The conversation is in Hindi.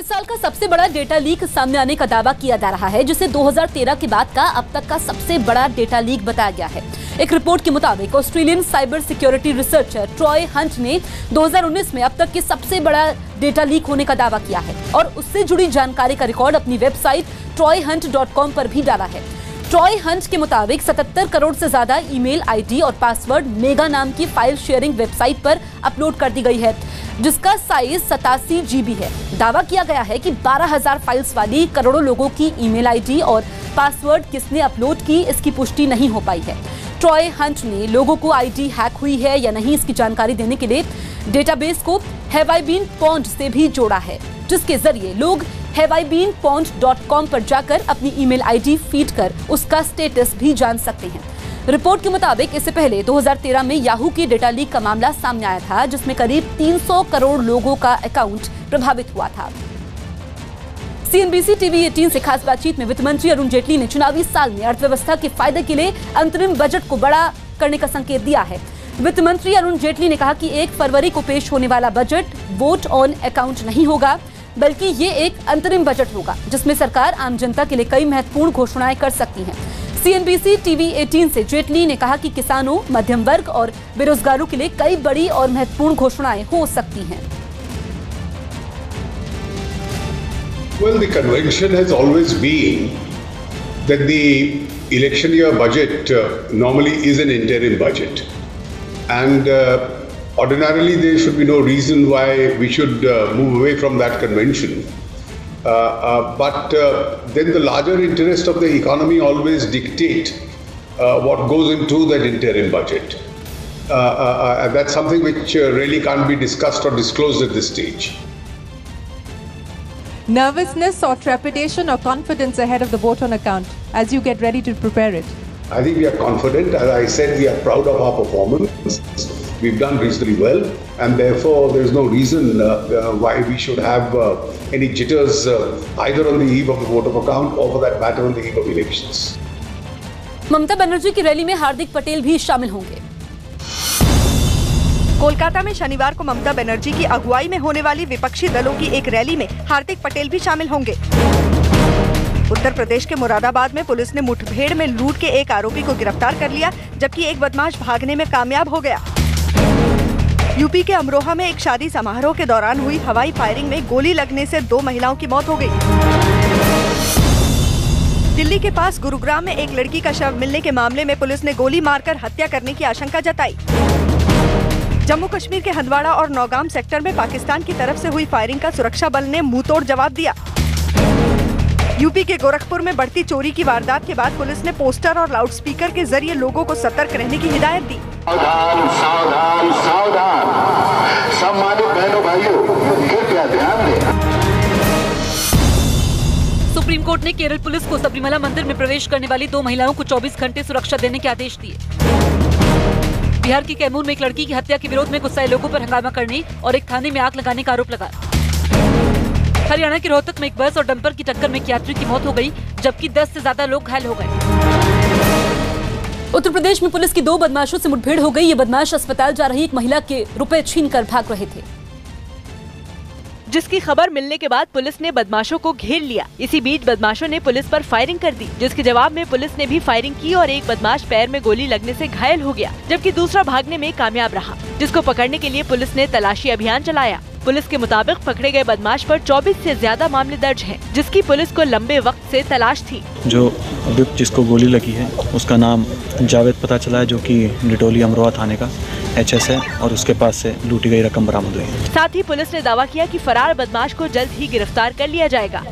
इस साल का सबसे बड़ा डेटा लीक सामने आने का दावा किया जा रहा है, जिसे 2013 के बाद का अब तक का सबसे बड़ा डेटा लीक बताया गया है। एक रिपोर्ट के मुताबिक Australian cyber security researcher Troy Hunt ने 2019 में अब तक के सबसे बड़ा डेटा लीक होने का दावा किया है और उससे जुड़ी जानकारी का रिकॉर्ड अपनी वेबसाइट troyhunt.com पर भी डाला है। ट्रॉय हंट के मुताबिक 77 करोड़ से ज्यादा ईमेल आईडी और पासवर्ड मेगा नाम की फाइल शेयरिंग वेबसाइट पर अपलोड कर दी गई है, जिसका साइज 87 GB है। दावा किया गया है कि 12,000 फाइल्स वाली करोड़ों लोगों की ईमेल आईडी और पासवर्ड किसने अपलोड की, इसकी पुष्टि नहीं हो पाई है। ट्रॉय हंट ने लोगों को आईडी हैक हुई है या नहीं, इसकी जानकारी देने के लिए डेटाबेस को हैव आई बीन पॉन्ड से भी जोड़ा है, जिसके जरिए लोग haveibeenpwned.com पर जाकर अपनी ईमेल आईडी फीड कर उसका स्टेटस भी जान सकते हैं। रिपोर्ट के मुताबिक इससे पहले 2013 में याहू की डेटा लीक का मामला सामने आया था, जिसमें करीब 300 करोड़ लोगों का अकाउंट प्रभावित हुआ था। CNBC TV 18 से खास बातचीत में वित्त मंत्री अरुण जेटली ने चुनावी साल में अर्थव्यवस्था के फायदे के लिए अंतरिम बजट को बड़ा करने का संकेत दिया है। वित्त मंत्री अरुण जेटली ने कहा कि 1 फरवरी को पेश होने वाला बजट वोट ऑन अकाउंट नहीं होगा, बल्कि ये एक अंतरिम बजट होगा, जिसमें सरकार आम जनता के लिए कई महत्वपूर्ण घोषणाएं कर सकती है। CNBC TV 18 से जेटली ने कहा कि किसानों, मध्यम वर्ग और बेरोजगारों के लिए कई बड़ी और महत्वपूर्ण घोषणाएं हो सकती हैं। Well, the convention has always been that the election year budget normally is an interim budget, and ordinarily there should be no reason why we should move away from that convention. But then the larger interest of the economy always dictate what goes into that interim budget. And that's something which really can't be discussed or disclosed at this stage. Nervousness or trepidation or confidence ahead of the vote on account as you get ready to prepare it? I think we are confident. As I said, we are proud of our performance. We've done reasonably well, and therefore there is no reason why we should have any jitters either on the eve of the vote of account or for that matter on the eve of elections. Mamata Banerjee की रैली में हार्दिक पटेल भी शामिल होंगे। कोलकाता में शनिवार को ममता बनर्जी की अगुवाई में होने वाली विपक्षी दलों की एक रैली में हार्दिक पटेल भी शामिल होंगे। उत्तर प्रदेश के मुरादाबाद में पुलिस ने मुठभेड़ में लूट के एक आरोपी को गिरफ्तार कर लिया, जबकि एक बदमाश भागने में कामयाब हो गया। यूपी के अमरोहा में एक शादी समारोह के दौरान हुई हवाई फायरिंग में गोली लगने से 2 महिलाओं की मौत हो गई। दिल्ली के पास गुरुग्राम में एक लड़की का शव मिलने के मामले में पुलिस ने गोली मारकर हत्या करने की आशंका जताई। जम्मू कश्मीर के हंदवाड़ा और नौगाम सेक्टर में पाकिस्तान की तरफ से हुई फायरिंग का सुरक्षा बल ने मुंहतोड़ जवाब दिया। यूपी के गोरखपुर में बढ़ती चोरी की वारदात के बाद पुलिस ने पोस्टर और लाउडस्पीकर के जरिए लोगों को सतर्क रहने की हिदायत दी। सावधान सावधान सावधान, सम्मानित बहनों भाइयों, कृपया ध्यान दें। सुप्रीम कोर्ट ने केरल पुलिस को सबरीमला मंदिर में प्रवेश करने वाली 2 महिलाओं को 24 घंटे सुरक्षा देने के आदेश दिए। बिहार की कैमूर में एक लड़की की हत्या के विरोध में गुस्साए लोगों पर हंगामा करने और एक थाने में आग लगाने का आरोप लगा। हरियाणा के रोहतक में एक बस और डंपर की टक्कर में एक यात्री की मौत हो गई, जबकि 10 से ज्यादा लोग घायल हो गए। उत्तर प्रदेश में पुलिस की 2 बदमाशों से मुठभेड़ हो गई। ये बदमाश अस्पताल जा रही एक महिला के रुपए छीनकर भाग रहे थे, जिसकी खबर मिलने के बाद पुलिस ने बदमाशों को घेर लिया। इसी बीच बदमाशों ने पुलिस पर फायरिंग कर दी, जिसके जवाब में पुलिस ने भी फायरिंग की और एक बदमाश पैर में गोली लगने से घायल हो गया, जबकि दूसरा भागने में कामयाब रहा, जिसको पकड़ने के लिए पुलिस ने तलाशी अभियान चलाया। पुलिस के मुताबिक पकड़े गए बदमाश पर 24 से ज्यादा मामले दर्ज हैं, जिसकी पुलिस को लंबे वक्त से तलाश थी। जो अभी जिसको गोली लगी है उसका नाम जावेद पता चला है, जो कि डिटोली अमरोहा थाने का HS है और उसके पास से लूटी गई रकम बरामद हुई है। साथ ही पुलिस ने दावा किया कि फरार बदमाश को जल्द ही गिरफ्तार कर लिया जाएगा।